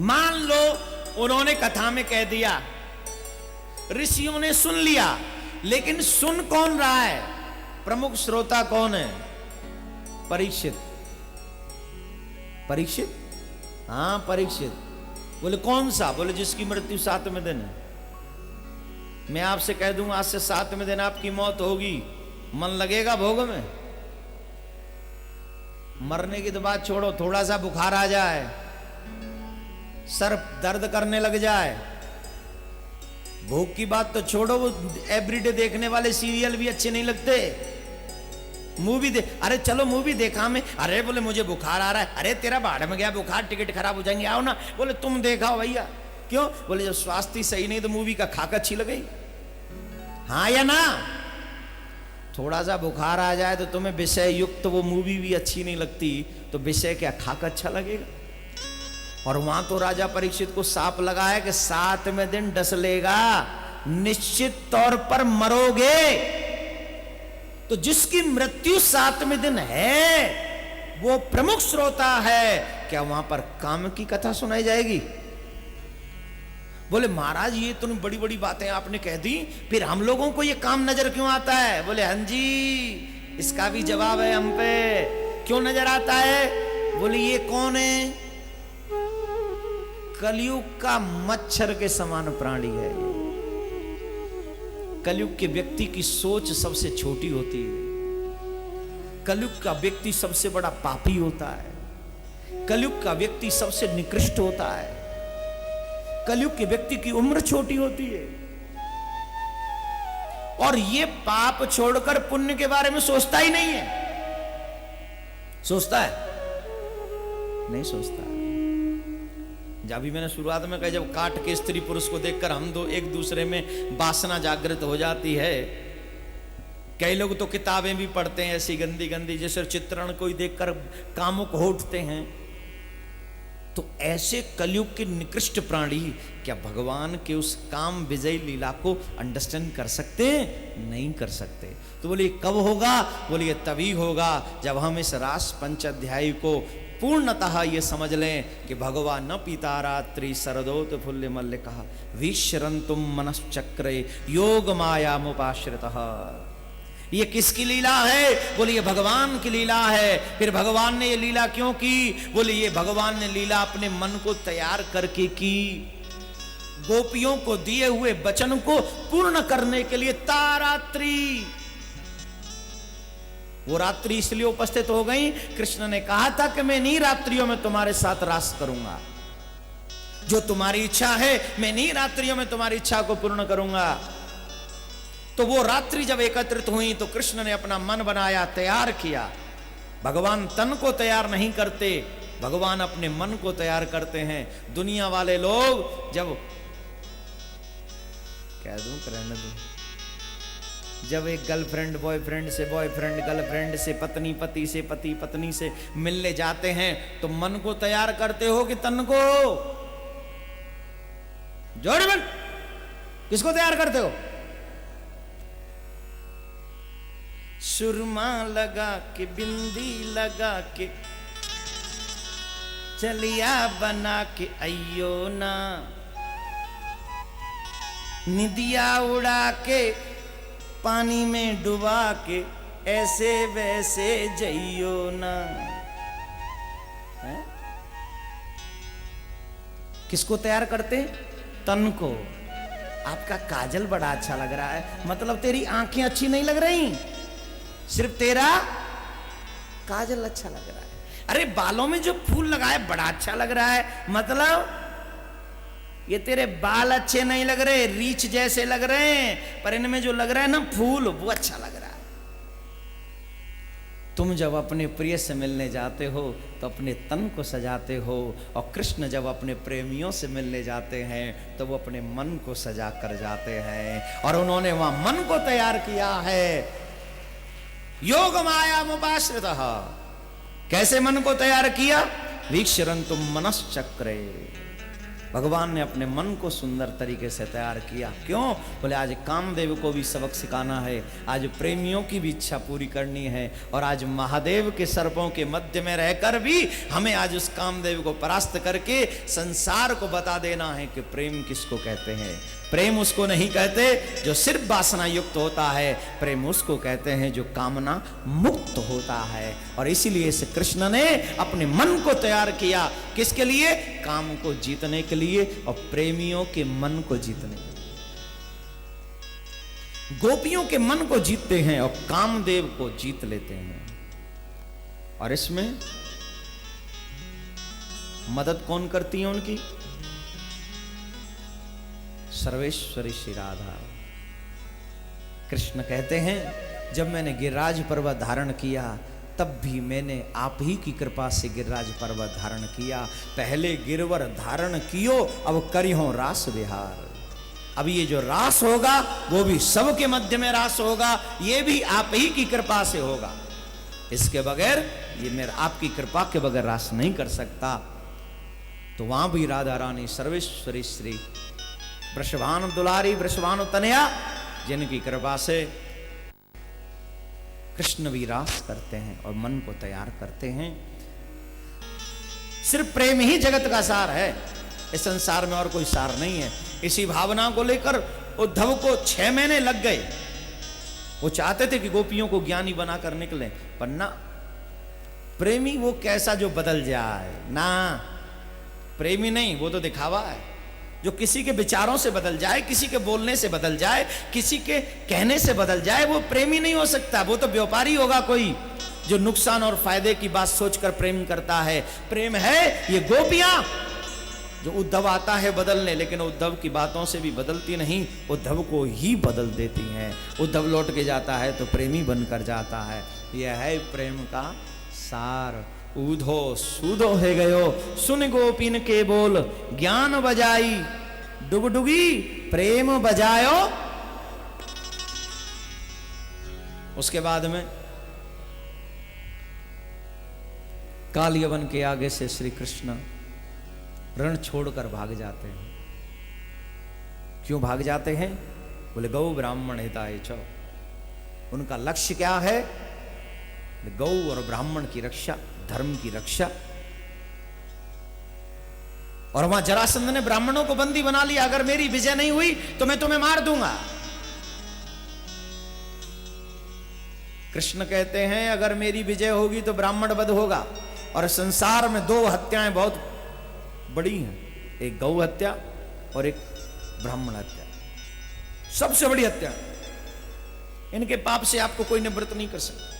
मान लो उन्होंने कथा में कह दिया, ऋषियों ने सुन लिया, लेकिन सुन कौन रहा है? प्रमुख श्रोता कौन है? परीक्षित। परीक्षित, हाँ परीक्षित। बोले कौन सा? बोले जिसकी मृत्यु 7वें दिन है। मैं आपसे कह दूंगा आज से 7वें दिन आपकी मौत होगी, मन लगेगा भोग में? मरने की तो बात छोड़ो, थोड़ा सा बुखार आ जाए, सर दर्द करने लग जाए, भूख की बात तो छोड़ो, वो एवरीडे देखने वाले सीरियल भी अच्छे नहीं लगते। मूवी अरे चलो मूवी देखा मैं, अरे बोले मुझे बुखार आ रहा है, अरे तेरा बाढ़ में गया बुखार, टिकट खराब हो जाएंगे, आओ ना। बोले तुम देखा भैया, क्यों? बोले जब स्वास्थ्य सही नहीं तो मूवी का खाक अच्छी लगेगी, हाँ या ना? थोड़ा सा बुखार आ जाए तो तुम्हें विषय युक्त वो मूवी भी अच्छी नहीं लगती, तो विषय क्या खाक अच्छा लगेगा? और वहां तो राजा परीक्षित को साप लगा है कि 7वें दिन डस लेगा, निश्चित तौर पर मरोगे। तो जिसकी मृत्यु 7वें दिन है वो प्रमुख श्रोता है, क्या वहां पर काम की कथा सुनाई जाएगी? बोले महाराज ये तो बड़ी बड़ी बातें आपने कह दी, फिर हम लोगों को ये काम नजर क्यों आता है? बोले हाँ जी, इसका भी जवाब है हम पे। क्यों नजर आता है? बोले ये कौन है? कलयुग का मच्छर के समान प्राणी है। कलयुग के व्यक्ति की सोच सबसे छोटी होती है। कलयुग का व्यक्ति सबसे बड़ा पापी होता है। कलयुग का व्यक्ति सबसे निकृष्ट होता है। कलयुग के व्यक्ति की उम्र छोटी होती है, और ये पाप छोड़कर पुण्य के बारे में सोचता ही नहीं है। सोचता है? नहीं सोचता। जब भी मैंने शुरुआत में कहा, जब काट के स्त्री पुरुष को देखकर हम दो एक दूसरे में वासना जागृत हो जाती है। कई लोग तो किताबें भी पढ़ते हैं ऐसी गंदी गंदी, जैसे चित्रण कोई देखकर कामुक हो उठते हैं। तो ऐसे कलयुग के निकृष्ट प्राणी क्या भगवान के उस काम विजय लीला को अंडरस्टैंड कर सकते हैं? नहीं कर सकते। तो बोले कब होगा? बोले ये तभी होगा जब हम इस रास पंचाध्यायी को पूर्णतः ये समझ लें कि भगवान न पीता रात्रि शरदोत फुल्य मल्ल कहा विश्रंतुम मनश्चक्रे योग माया मुपाश्रितः। ये किसकी लीला है? बोले ये भगवान की लीला है। फिर भगवान ने ये लीला क्यों की? बोले ये भगवान ने लीला अपने मन को तैयार करके की, गोपियों को दिए हुए वचन को पूर्ण करने के लिए। तारात्रि, वो रात्रि इसलिए उपस्थित हो गई, कृष्ण ने कहा था कि मैं इन्हीं रात्रियों में तुम्हारे साथ रास करूंगा, जो तुम्हारी इच्छा है मैं इन्हीं रात्रियों में तुम्हारी इच्छा को पूर्ण करूंगा। तो वो रात्रि जब एकत्रित हुई तो कृष्ण ने अपना मन बनाया, तैयार किया। भगवान तन को तैयार नहीं करते, भगवान अपने मन को तैयार करते हैं। दुनिया वाले लोग जब कह दूं रहने दूं, जब एक गर्लफ्रेंड बॉयफ्रेंड से, बॉयफ्रेंड गर्लफ्रेंड से, पत्नी पति से, पति पत्नी से मिलने जाते हैं तो मन को तैयार करते हो कि तन को? जोड़ में किसको तैयार करते हो? सुरमा लगा के, बिंदी लगा के, चलिया बना के अयो ना, निदिया उड़ा के, पानी में डुबा के, ऐसे वैसे जइयो ना। है? किसको तैयार करते? तन को। आपका काजल बड़ा अच्छा लग रहा है, मतलब तेरी आंखें अच्छी नहीं लग रही, सिर्फ तेरा काजल अच्छा लग रहा है। अरे बालों में जो फूल लगाए बड़ा अच्छा लग रहा है, मतलब ये तेरे बाल अच्छे नहीं लग रहे, रीछ जैसे लग रहे हैं, पर इनमें जो लग रहा है ना फूल, वो अच्छा लग रहा है। तुम जब अपने प्रिय से मिलने जाते हो तो अपने तन को सजाते हो, और कृष्ण जब अपने प्रेमियों से मिलने जाते हैं तो वो अपने मन को सजा कर जाते हैं। और उन्होंने वहां मन को तैयार किया है, योग माया मुपाश्रितः। कैसे मन को तैयार किया? वीक्षरन्तुम मनश्चक्रे। भगवान ने अपने मन को सुंदर तरीके से तैयार किया। क्यों? बोले आज कामदेव को भी सबक सिखाना है, आज प्रेमियों की भी इच्छा पूरी करनी है, और आज महादेव के सर्पों के मध्य में रहकर भी हमें आज उस कामदेव को परास्त करके संसार को बता देना है कि प्रेम किसको कहते हैं। प्रेम उसको नहीं कहते जो सिर्फ वासना युक्त होता है, प्रेम उसको कहते हैं जो कामना मुक्त होता है। और इसीलिए इस कृष्ण ने अपने मन को तैयार किया, किसके लिए? काम को जीतने के लिए और प्रेमियों के मन को जीतने के लिए। गोपियों के मन को जीतते हैं और कामदेव को जीत लेते हैं। और इसमें मदद कौन करती है उनकी? सर्वेश्वरी श्री राधा। कृष्ण कहते हैं जब मैंने गिरिराज पर्वत धारण किया तब भी मैंने आप ही की कृपा से गिरिराज पर्वत धारण किया। पहले गिरवर धारण कियो अब करिहो रास विहार। अब ये जो रास होगा वो भी सबके मध्य में रास होगा, ये भी आप ही की कृपा से होगा। इसके बगैर ये मेरा आपकी कृपा के बगैर रास नहीं कर सकता। तो वहां भी राधा रानी सर्वेश्वरी श्री वृषभानु दुलारी वृषभानु तनया, जिनकी कृपा से कृष्ण भी रास करते हैं और मन को तैयार करते हैं। सिर्फ प्रेम ही जगत का सार है, इस संसार में और कोई सार नहीं है। इसी भावना को लेकर उद्धव को 6 महीने लग गए। वो चाहते थे कि गोपियों को ज्ञानी बनाकर निकले, पर ना, प्रेमी वो कैसा जो बदल जाए ना, प्रेमी नहीं, वो तो दिखावा है। जो किसी के विचारों से बदल जाए, किसी के बोलने से बदल जाए, किसी के कहने से बदल जाए, वो प्रेमी नहीं हो सकता। वो तो व्यापारी होगा कोई जो नुकसान और फायदे की बात सोचकर प्रेम करता है। प्रेम है ये गोपियां जो उद्धव आता है बदलने, लेकिन उद्धव की बातों से भी बदलती नहीं, उद्धव को ही बदल देती हैं। उद्धव लौट के जाता है तो प्रेमी बनकर जाता है। यह है प्रेम का सार। ऊधो सूधो है गयो सुन गोपिन के बोल, ज्ञान बजाई डुगडुगी प्रेम बजायो। उसके बाद में काल यवन के आगे से श्री कृष्ण रण छोड़कर भाग जाते हैं। क्यों भाग जाते हैं? बोले गौ ब्राह्मण हिताय च। उनका लक्ष्य क्या है? गौ और ब्राह्मण की रक्षा, धर्म की रक्षा। और वहां जरासंध ने ब्राह्मणों को बंदी बना लिया, अगर मेरी विजय नहीं हुई तो मैं तुम्हें मार दूंगा। कृष्ण कहते हैं अगर मेरी विजय होगी तो ब्राह्मण वध होगा। और संसार में 2 हत्याएं बहुत बड़ी हैं, एक गौ हत्या और एक ब्राह्मण हत्या, सबसे बड़ी हत्या। इनके पाप से आपको कोई निवृत्त नहीं कर सकता।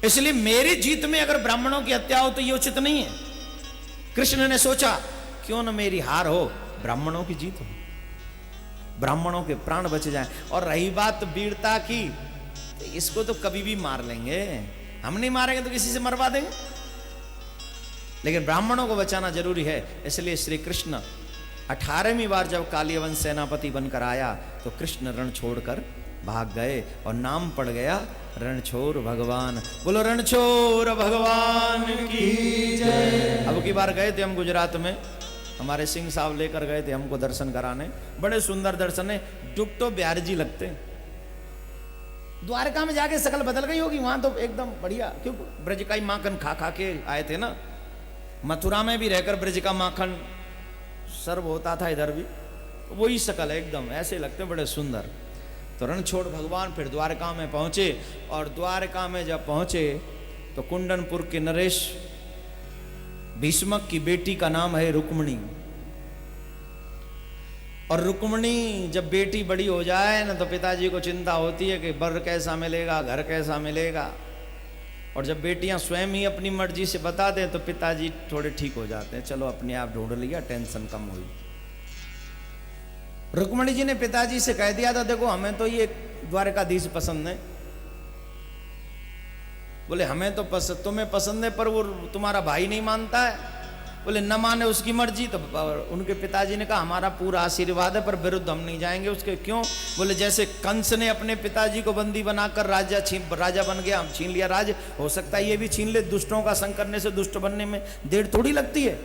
इसलिए मेरी जीत में अगर ब्राह्मणों की हत्या हो तो ये उचित नहीं है। कृष्ण ने सोचा क्यों न मेरी हार हो, ब्राह्मणों की जीत हो, ब्राह्मणों के प्राण बच जाएं। और रही बात वीरता की, तो इसको तो कभी भी मार लेंगे, हम नहीं मारेंगे तो किसी से मरवा देंगे, लेकिन ब्राह्मणों को बचाना जरूरी है। इसलिए श्री कृष्ण 18वीं बार जब कालियवन सेनापति बनकर आया तो कृष्ण रण छोड़कर भाग गए और नाम पड़ गया रणछोड़ भगवान। बोलो रणछोड़ भगवान की जय। अब की बार गए थे हम गुजरात में, हमारे सिंह साहब लेकर गए थे हमको दर्शन कराने, बड़े सुंदर दर्शन है। डुब तो बिहारी जी लगते हैं। द्वारका में जाके शकल बदल गई होगी, वहां तो एकदम बढ़िया, क्यों ब्रज का ही माखन खा खा के आए थे ना। मथुरा में भी रहकर ब्रज का माखन सर्व होता था, इधर भी वही शकल है, एकदम ऐसे लगते बड़े सुंदर। तो रणछोड़ भगवान फिर द्वारका में पहुंचे, और द्वारका में जब पहुंचे तो कुंडनपुर के नरेश भीष्मक की बेटी का नाम है रुक्मणी। और रुक्मणी जब बेटी बड़ी हो जाए ना तो पिताजी को चिंता होती है कि बर कैसा मिलेगा, घर कैसा मिलेगा। और जब बेटियां स्वयं ही अपनी मर्जी से बता दें तो पिताजी थोड़े ठीक हो जाते हैं, चलो अपने आप ढूंढ लिया, टेंशन कम हुई। रुक्मणी जी ने पिताजी से कह दिया था देखो हमें तो ये द्वारकाधीश पसंद है। बोले हमें तो पसंद, तुम्हें पसंद है पर वो तुम्हारा भाई नहीं मानता है। बोले न माने उसकी मर्जी। तो उनके पिताजी ने कहा हमारा पूरा आशीर्वाद है पर विरुद्ध हम नहीं जाएंगे उसके। क्यों? बोले जैसे कंस ने अपने पिताजी को बंदी बनाकर राजा बन गया, हम छीन लिया राज, हो सकता है ये भी छीन ले। दुष्टों का संग करने से दुष्ट बनने में देर थोड़ी लगती है।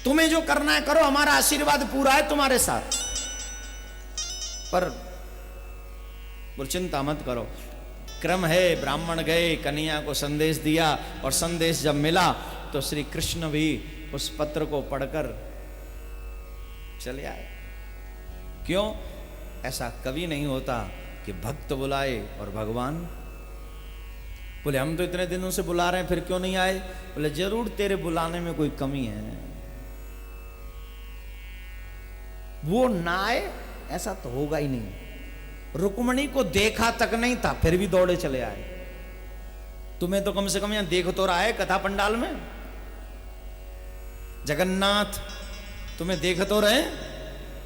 तुम्हें जो करना है करो, हमारा आशीर्वाद पूरा है तुम्हारे साथ, पर चिंता मत करो। क्रम है, ब्राह्मण गए, कन्हैया को संदेश दिया, और संदेश जब मिला तो श्री कृष्ण भी उस पत्र को पढ़कर चले आए। क्यों? ऐसा कभी नहीं होता कि भक्त बुलाए और भगवान बोले हम तो इतने दिनों से बुला रहे हैं फिर क्यों नहीं आए? बोले जरूर तेरे बुलाने में कोई कमी है, वो ना आए ऐसा तो होगा ही नहीं। रुक्मणी को देखा तक नहीं था फिर भी दौड़े चले आए। तुम्हें तो कम से कम यहां देख तो रहा है कथा पंडाल में, जगन्नाथ तुम्हें देख तो रहे,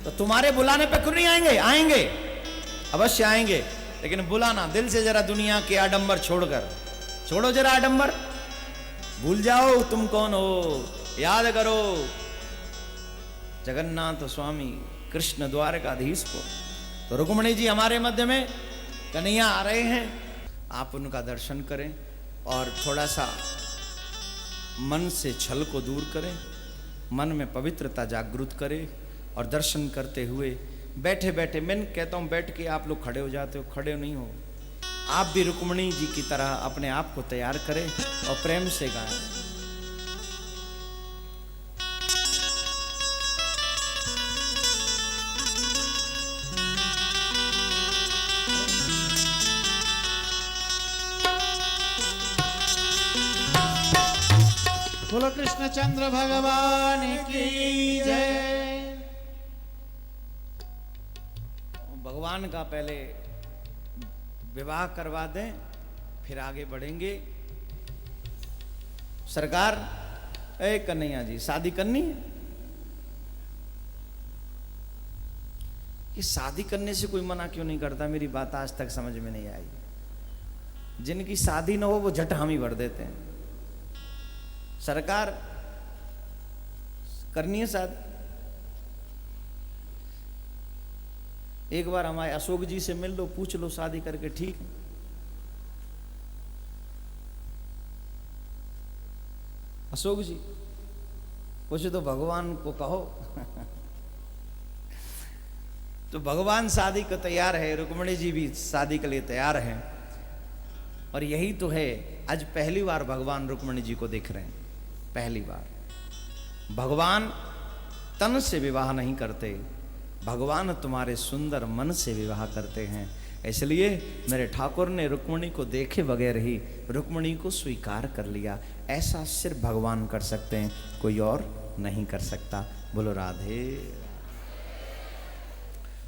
तो तुम्हारे बुलाने पे क्यों नहीं आएंगे? आएंगे, अवश्य आएंगे, लेकिन बुलाना दिल से जरा दुनिया के आडंबर छोड़कर। छोड़ो जरा आडंबर, भूल जाओ तुम कौन हो, याद करो जगन्नाथ स्वामी कृष्ण द्वारकाधीश को। तो रुक्मणी जी हमारे मध्य में, कन्हैया आ रहे हैं, आप उनका दर्शन करें और थोड़ा सा मन से छल को दूर करें, मन में पवित्रता जागृत करें, और दर्शन करते हुए बैठे बैठे, मैं कहता हूं बैठ के आप लोग खड़े हो जाते हो, खड़े नहीं हो, आप भी रुक्मणी जी की तरह अपने आप को तैयार करें और प्रेम से गाएं। बोलो कृष्णचंद्र भगवान की जय। भगवान का पहले विवाह करवा दें, फिर आगे बढ़ेंगे। सरकार, ए कन्हैया जी शादी करनी है? कि शादी करने से कोई मना क्यों नहीं करता? मेरी बात आज तक समझ में नहीं आई। जिनकी शादी ना हो वो झट हामी भर देते हैं। सरकार करनी है शादी? एक बार हमारे अशोक जी से मिल लो, पूछ लो शादी करके ठीक है। अशोक जी कुछ तो भगवान को कहो। तो भगवान शादी को तैयार है, रुक्मणी जी भी शादी के लिए तैयार हैं, और यही तो है आज पहली बार भगवान रुक्मणी जी को देख रहे हैं। पहली बार भगवान तन से विवाह नहीं करते, भगवान तुम्हारे सुंदर मन से विवाह करते हैं। इसलिए मेरे ठाकुर ने रुक्मणी को देखे बगैर ही रुक्मणी को स्वीकार कर लिया। ऐसा सिर्फ भगवान कर सकते हैं, कोई और नहीं कर सकता। बोलो राधे।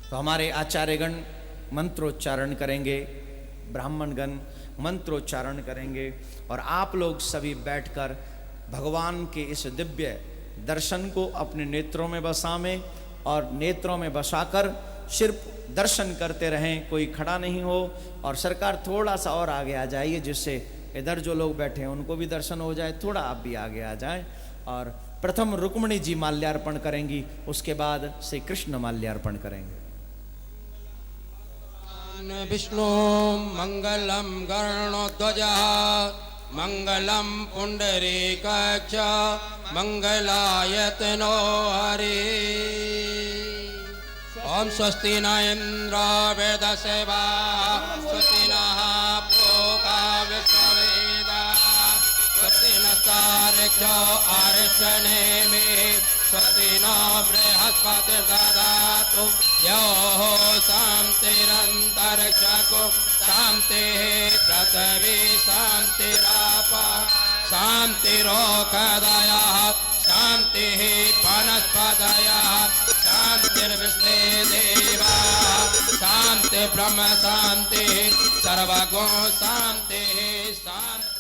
तो हमारे आचार्यगण मंत्रोच्चारण करेंगे, ब्राह्मणगण मंत्रोच्चारण करेंगे, और आप लोग सभी बैठकर भगवान के इस दिव्य दर्शन को अपने नेत्रों में बसावें, और नेत्रों में बसाकर सिर्फ दर्शन करते रहें, कोई खड़ा नहीं हो। और सरकार थोड़ा सा और आगे आ जाइए, जिससे इधर जो लोग बैठे हैं उनको भी दर्शन हो जाए, थोड़ा आप भी आगे आ जाएं। और प्रथम रुक्मणी जी माल्यार्पण करेंगी, उसके बाद श्री कृष्ण माल्यार्पण करेंगे। विष्णु मंगलम गरुड़ध्वजा मंगलम पुंडरीकाक्ष मंगलायतनो हरि। ओम स्वस्ति न इंद्र वेदसेवा स्वस्ति नः पूषा विश्ववेदाः स्वस्ति नस्तार्क्ष्यो अरिष्टनेमिः स्वस्ति नो बृहस्पतिर्दधातु यो शान्तिरन्तरिक्षको शान्तिः पृथिवी शान्तिरापः शान्तिरोषधयः शान्तिः वनस्पतयः शान्तिर्विश्वे देवाः शान्ति ब्रह्म शान्तिः सर्वगुण शान्तिः शान्ति।